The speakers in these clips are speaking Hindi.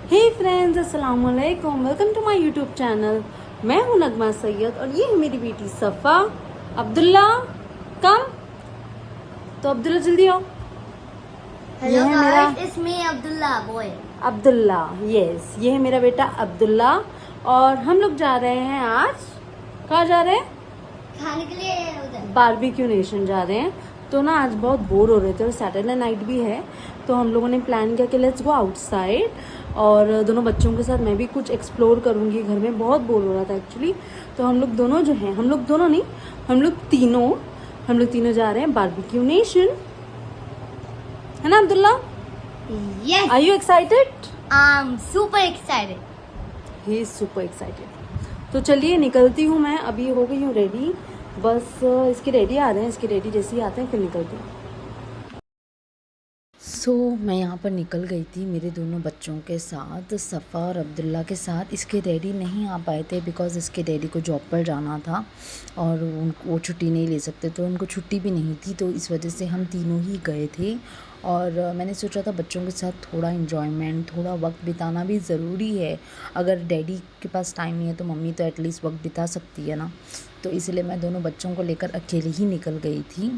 हे फ्रेंड्स, अस्सलाम वालेकुम। Welcome to my YouTube channel. मैं हूं नगमा सैयद और ये है मेरी बेटी सफ़ा। अब्दुल्ला कम। तो अब्दुल्ला जल्दी आओ। हेलो ये है मेरा guys, it's me Abdullah boy. Abdullah, yes, ये है मेरा बेटा अब्दुल्ला। और हम लोग जा रहे हैं आज, कहाँ जा रहे हैं? खाने के लिए उधर बारबेक्यू नेशन जा रहे हैं। तो ना आज बहुत बोर हो रहे थे और सैटरडे नाइट भी है, तो हम लोगों ने प्लान किया कि लेट्स गो आउटसाइड। और दोनों बच्चों के साथ मैं भी कुछ एक्सप्लोर करूंगी। घर में बहुत बोर हो रहा था एक्चुअली। तो हम लोग दोनों जो हैं, हम लोग दोनों नहीं, हम लोग तीनों जा रहे हैं बारबेक्यू नेशन, है ना Abdullah? Yes, are you excited? I am super excited. He is super excited. तो चलिए निकलती हूँ मैं, अभी हो गई हूँ रेडी। बस इसके रेडी आ रहे हैं, इसके रेडी जैसे ही आते हैं फिर निकलती हूँ। मैं यहाँ पर निकल गई थी मेरे दोनों बच्चों के साथ, सफ़ा और अब्दुल्ला के साथ। इसके डैडी नहीं आ पाए थे बिकॉज़ इसके डैडी को जॉब पर जाना था और वो छुट्टी नहीं ले सकते, तो उनको छुट्टी भी नहीं थी, तो इस वजह से हम तीनों ही गए थे। और मैंने सोचा था बच्चों के साथ थोड़ा इन्जॉयमेंट, थोड़ा वक्त बिताना भी ज़रूरी है। अगर डैडी के पास टाइम नहीं है तो मम्मी तो एटलीस्ट वक्त बिता सकती है ना। तो इसलिए मैं दोनों बच्चों को लेकर अकेले ही निकल गई थी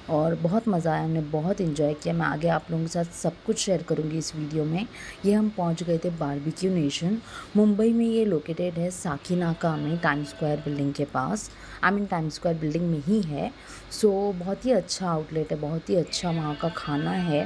और बहुत मज़ा आया, हमने बहुत इन्जॉय किया। मैं आगे आप लोगों के साथ सब कुछ शेयर करूँगी इस वीडियो में। ये हम पहुँच गए थे बारबेक्यू नेशन। मुंबई में ये लोकेटेड है, साकीनाका में, टाइम स्क्वायर बिल्डिंग के पास। टाइम स्क्वायर बिल्डिंग में ही है। बहुत ही अच्छा आउटलेट है, बहुत ही अच्छा वहाँ का खाना है।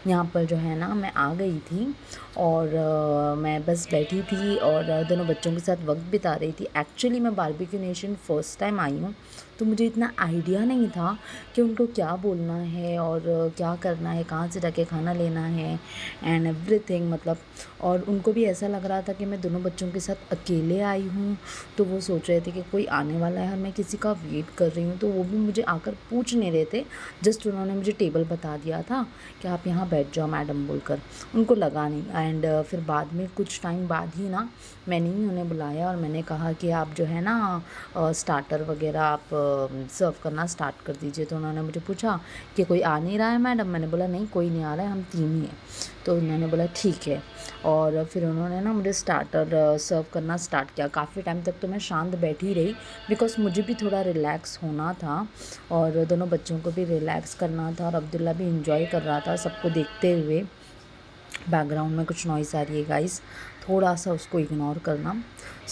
यहाँ पर जो है ना, मैं आ गई थी और मैं बस बैठी थी और दोनों बच्चों के साथ वक्त बिता रही थी। एक्चुअली मैं Barbeque Nation first time I हूँ, तो मुझे इतना आइडिया नहीं था कि उनको क्या बोलना है और क्या करना है, कहाँ से जाके खाना लेना है एंड एवरीथिंग, मतलब। और उनको भी ऐसा लग रहा था कि मैं दोनों बच्चों के साथ अकेले आई हूँ, तो वो सोच रहे थे कि कोई आने वाला है और मैं किसी का वेट कर रही हूँ। तो वो भी मुझे आकर पूछ नहीं रहे थे, जस्ट उन्होंने मुझे टेबल बता दिया था कि आप यहाँ बैठ जाओ मैडम बोलकर। उनको लगा नहीं। एंड फिर बाद में कुछ टाइम बाद ही ना, मैंने ही उन्हें बुलाया और मैंने कहा कि आप जो है ना स्टार्टर वगैरह आप सर्व करना स्टार्ट कर दीजिए। तो उन्होंने मुझे पूछा कि कोई आ नहीं रहा है मैडम? मैंने बोला नहीं, कोई नहीं आ रहा है, हम तीन ही हैं। तो उन्होंने बोला ठीक है। और फिर उन्होंने ना मुझे स्टार्टर सर्व करना स्टार्ट किया। काफ़ी टाइम तक तो मैं शांत बैठी रही बिकॉज़ मुझे भी थोड़ा रिलैक्स होना था और दोनों बच्चों को भी रिलैक्स करना था और अब्दुल्ला भी इंजॉय कर रहा था सबको देखते हुए। बैकग्राउंड में कुछ नॉइस आ रही है गाइस, थोड़ा सा उसको इग्नोर करना।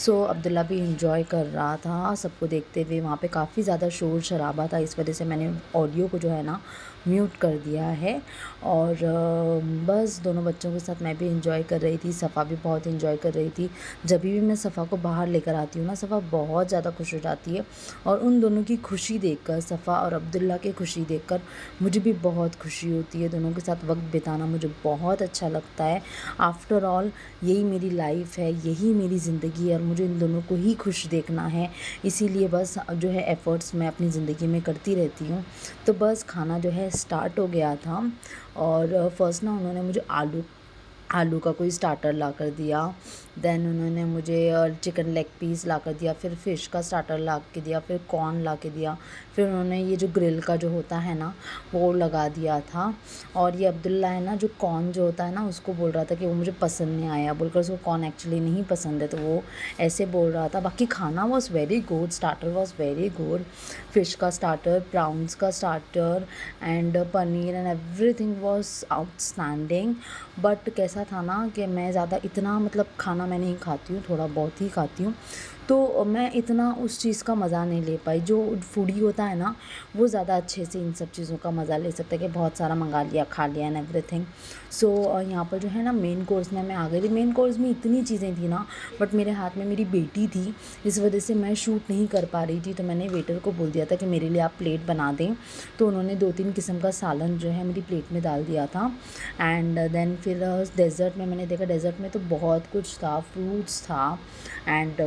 अब्दुल्ला भी इंजॉय कर रहा था सबको देखते हुए। वहाँ पे काफ़ी ज़्यादा शोर शराबा था, इस वजह से मैंने ऑडियो को जो है ना म्यूट कर दिया है। और बस दोनों बच्चों के साथ मैं भी इंजॉय कर रही थी, सफ़ा भी बहुत इंजॉय कर रही थी। जब भी मैं सफ़ा को बाहर लेकर आती हूँ ना, सफ़ा बहुत ज़्यादा खुश हो जाती है और उन दोनों की खुशी देखकर, सफ़ा और अब्दुल्ला की खुशी देखकर मुझे भी बहुत खुशी होती है। दोनों के साथ वक्त बिताना मुझे बहुत अच्छा लगता है। आफ्टर ऑल यही मेरी लाइफ है, यही मेरी ज़िंदगी है और मुझे इन दोनों को ही खुश देखना है। इसीलिए बस जो है एफ़र्ट्स मैं अपनी ज़िंदगी में करती रहती हूँ। तो बस खाना जो है स्टार्ट हो गया था और फर्स्ट ना उन्होंने मुझे आलू का कोई स्टार्टर ला कर दिया। देन उन्होंने मुझे चिकन लेग पीस ला कर दिया, फिर फ़िश का स्टार्टर ला के दिया, फिर कॉर्न ला के दिया, फिर उन्होंने ये जो ग्रिल का जो होता है ना वो लगा दिया था। और ये अब्दुल्ला है ना, जो कॉर्न जो होता है ना, उसको बोल रहा था कि वो मुझे पसंद नहीं आया बोलकर। उसको कॉर्न एक्चुअली नहीं पसंद है, तो वो ऐसे बोल रहा था। बाकी खाना was very good, starter was very good. Fish का स्टार्टर, प्राउन्स का starter and paneer and everything was outstanding. But कैसा था ना कि मैं ज़्यादा इतना, मतलब खाना मैं नहीं खाती हूँ, थोड़ा बहुत ही खाती हूँ, तो मैं इतना उस चीज़ का मज़ा नहीं ले पाई। जो फूडी होता है ना, वो ज़्यादा अच्छे से इन सब चीज़ों का मज़ा ले सकता है कि बहुत सारा मंगा लिया, खा लिया एंड एवरीथिंग। यहाँ पर जो है ना मेन कोर्स में मैं आ गई थी। मेन कोर्स में इतनी चीज़ें थी ना, बट मेरे हाथ में मेरी बेटी थी, इस वजह से मैं शूट नहीं कर पा रही थी। तो मैंने वेटर को बोल दिया था कि मेरे लिए आप प्लेट बना दें। तो उन्होंने 2-3 किस्म का सालन जो है मेरी प्लेट में डाल दिया था। एंड देन फिर डेज़र्ट में मैंने देखा, डेज़र्ट में तो बहुत कुछ था, फ्रूट्स था एंड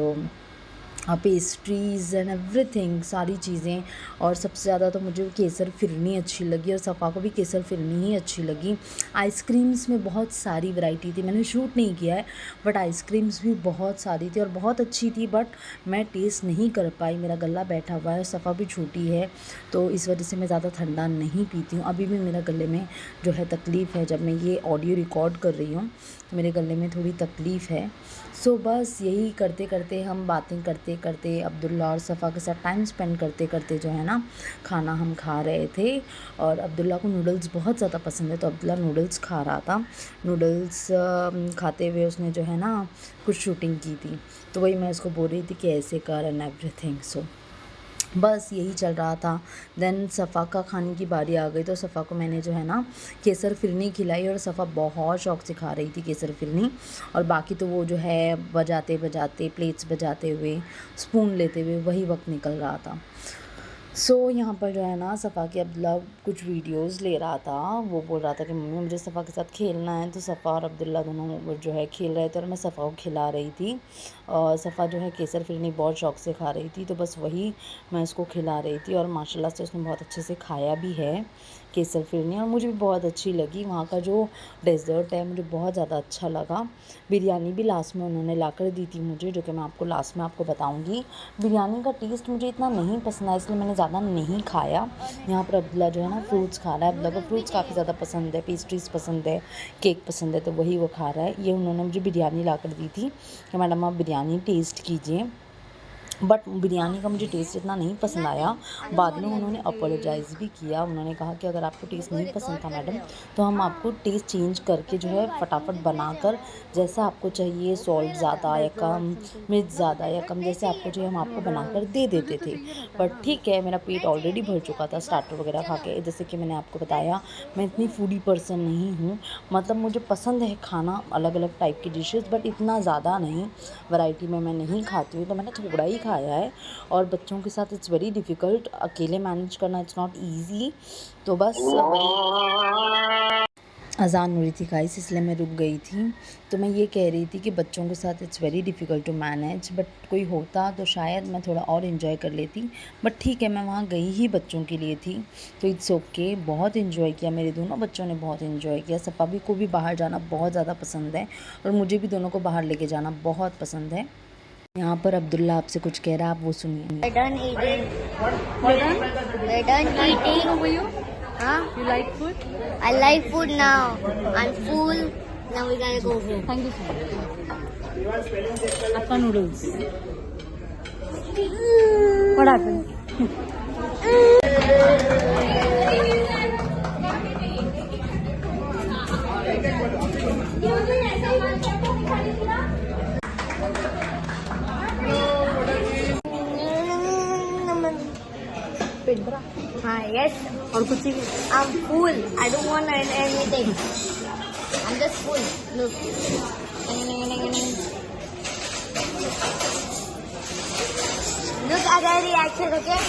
पेस्ट्रीज़ एंड एवरीथिंग, सारी चीज़ें। और सबसे ज़्यादा तो मुझे केसर फिरनी अच्छी लगी और सफ़ा को भी केसर फिरनी ही अच्छी लगी। आइसक्रीम्स में बहुत सारी वैरायटी थी, मैंने शूट नहीं किया है बट आइसक्रीम्स भी बहुत सारी थी और बहुत अच्छी थी, बट मैं टेस्ट नहीं कर पाई, मेरा गला बैठा हुआ है और सफ़ा भी छोटी है, तो इस वजह से मैं ज़्यादा ठंडा नहीं पीती हूँ। अभी भी मेरा गले में जो है तकलीफ़ है जब मैं ये ऑडियो रिकॉर्ड कर रही हूँ, तो मेरे गले में थोड़ी तकलीफ़ है। सो बस यही करते करते हम बातें करते करते अब्दुल्ला और सफ़ा के साथ टाइम स्पेंड करते करते जो है ना खाना हम खा रहे थे। और अब्दुल्ला को नूडल्स बहुत ज़्यादा पसंद है, तो अब्दुल्ला नूडल्स खा रहा था। नूडल्स खाते हुए उसने जो है ना कुछ शूटिंग की थी, तो वही मैं उसको बोल रही थी कि ऐसे कर एंड एवरीथिंग। सो बस यही चल रहा था। देन सफ़ा का खाने की बारी आ गई, तो सफ़ा को मैंने जो है ना केसर फिरनी खिलाई, और सफ़ा बहुत शौक से खा रही थी केसर फिरनी। और बाकी तो वो जो है बजाते बजाते प्लेट्स बजाते हुए स्पून लेते हुए वही वक्त निकल रहा था। सो यहाँ पर जो है ना सफ़ा के अब्दुल्ला कुछ वीडियोस ले रहा था। वो बोल रहा था कि मम्मी मुझे सफ़ा के साथ खेलना है, तो सफ़ा और अब्दुल्ला दोनों वो जो है खेल रहे थे और मैं सफ़ा को खिला रही थी। और सफ़ा जो है केसर फिरनी बहुत शौक से खा रही थी, तो बस वही मैं उसको खिला रही थी। और माशाल्लाह से उसने बहुत अच्छे से खाया भी है केसर फिरनी, और मुझे भी बहुत अच्छी लगी। वहाँ का जो डेज़र्ट है मुझे बहुत ज़्यादा अच्छा लगा। बिरयानी भी लास्ट में उन्होंने ला कर दी थी मुझे, जो कि मैं आपको लास्ट में आपको बताऊँगी। बिरयानी का टेस्ट मुझे इतना नहीं पसंद आया, इसलिए मैंने ज़्यादा नहीं खाया। यहाँ पर अब्दुल्ला जो है ना फ्रूट्स खा रहा है। अब्दुल्ला को फ्रूट्स काफ़ी ज़्यादा पसंद है, पेस्ट्रीज़ पसंद है, केक पसंद है, तो वही वो खा रहा है। ये उन्होंने मुझे बिरयानी ला कर दी थी कि मैडम आप बिरयानी टेस्ट कीजिए। बट बिरयानी का मुझे टेस्ट इतना नहीं पसंद आया। बाद में उन्होंने अपोलोजाइज़ भी किया। उन्होंने कहा कि अगर आपको टेस्ट नहीं पसंद था मैडम, तो हम आपको टेस्ट चेंज करके जो है फटाफट बनाकर जैसा आपको चाहिए, सॉल्ट ज़्यादा या कम, मिर्च ज़्यादा या कम, जैसे आपको चाहिए हम आपको बनाकर दे देते थे। बट ठीक है, मेरा पेट ऑलरेडी भर चुका था स्टार्टर वगैरह खा के। जैसे कि मैंने आपको बताया, मैं इतनी फूडी पर्सन नहीं हूँ। मतलब मुझे पसंद है खाना अलग अलग टाइप की डिशेज़, बट इतना ज़्यादा नहीं, वैरायटी में मैं नहीं खाती हूँ, तो मैंने थोड़ा ही खाया है। और बच्चों के साथ इट्स वेरी डिफ़िकल्ट, अकेले मैनेज करना इट्स नॉट ईज़ी। तो बस अज़ान हो रही थी गाइस, इसलिए मैं रुक गई थी। तो मैं ये कह रही थी कि बच्चों के साथ it's very difficult to manage, but कोई होता तो शायद मैं थोड़ा और इन्जॉय कर लेती। बट ठीक है, मैं वहाँ गई ही बच्चों के लिए थी, तो इट्स ओके। बहुत इन्जॉय किया, मेरे दोनों बच्चों ने बहुत इन्जॉय किया। सफ़ा भी को भी बाहर जाना बहुत ज़्यादा पसंद है, और मुझे भी दोनों को बाहर लेके जाना बहुत पसंद है। यहाँ पर अब्दुल्ला आपसे कुछ कह रहा है, आप वो सुनिए। We're done eating. We're done eating. How are you? Huh? You like food? I like food now. I'm full. Now we gotta go home. Thank you so much. Appa noodles. What happened? पेट भरा Yes. और कुछ ही I'm full. I don't want anything. I'm just full. Look. Look at the reaction, okay?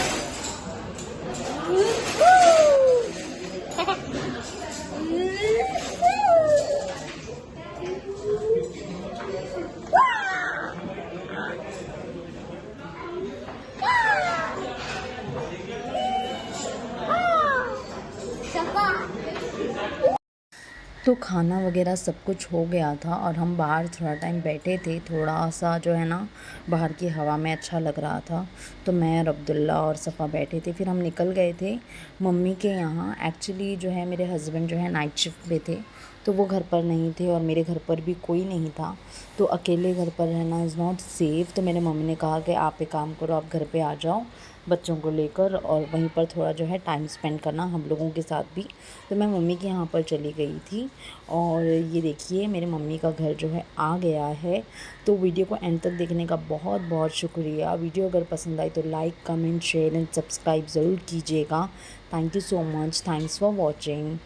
तो खाना वगैरह सब कुछ हो गया था, और हम बाहर थोड़ा टाइम बैठे थे। थोड़ा सा जो है ना बाहर की हवा में अच्छा लग रहा था, तो मैं और अब्दुल्ला और सफ़ा बैठे थे। फिर हम निकल गए थे मम्मी के यहाँ। एक्चुअली जो है मेरे हस्बैंड जो है नाइट शिफ्ट पे थे, तो वो घर पर नहीं थे, और मेरे घर पर भी कोई नहीं था, तो अकेले घर पर रहना इज़ नॉट सेफ़। तो मेरे मम्मी ने कहा कि आप एक काम करो, आप घर पे आ जाओ बच्चों को लेकर, और वहीं पर थोड़ा जो है टाइम स्पेंड करना हम लोगों के साथ भी। तो मैं मम्मी के यहाँ पर चली गई थी, और ये देखिए मेरे मम्मी का घर जो है आ गया है। तो वीडियो को एंड तक देखने का बहुत बहुत शुक्रिया। वीडियो अगर पसंद आई तो like, comment, share and subscribe ज़रूर कीजिएगा। Thank you so much, thanks for watching.